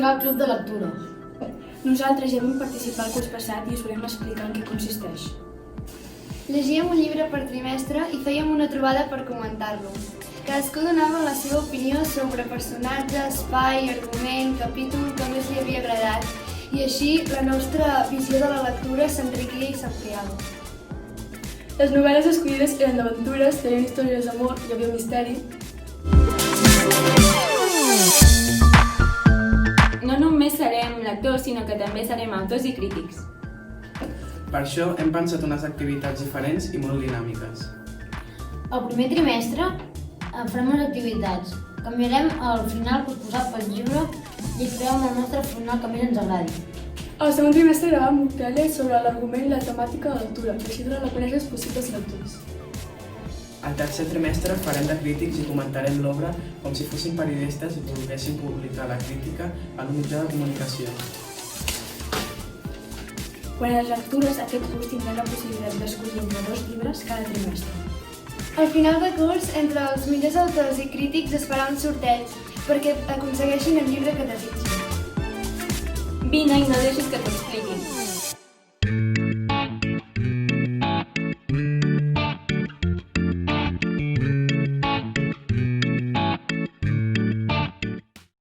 jugar al club de lectura. Nosaltres ja vam participar el curs passat i us volem explicar en què consisteix. Llegíem un llibre per trimestre i fèiem una trobada per comentar-lo. Cadascú donava la seva opinió sobre personatge, espai, argument, capítol que més li havia agradat i així la nostra visió de la lectura s'enriquia i s'ampliava. Les novel·les escollides eren d'aventures, tenien històries d'amor, hi havia misteri. No només serem lectors, sinó que també serem autors i crítics. Per això hem pensat unes activitats diferents i molt dinàmiques. Al primer trimestre farem unes activitats. Canviarem el final posposat pel llibre i farem el nostre final que més ens agradi. Al segon trimestre gravàvem moctelles sobre l'argument i la temàtica de la lectura, que així donen a conèixer els possibles lectors. Al tercer trimestre farem de crítics i comentarem l'obra com si fossin periodistes i volguéssim publicar la crítica en un mitjà de comunicació. Quan a les lectures, aquest curs tindrà la possibilitat d'escollir entre 2 llibres cada trimestre. Al final de curs, entre els millors autors i crítics es farà un sorteig perquè aconsegueixin el llibre que desitgin. Vine i no deixis que t'expliquin.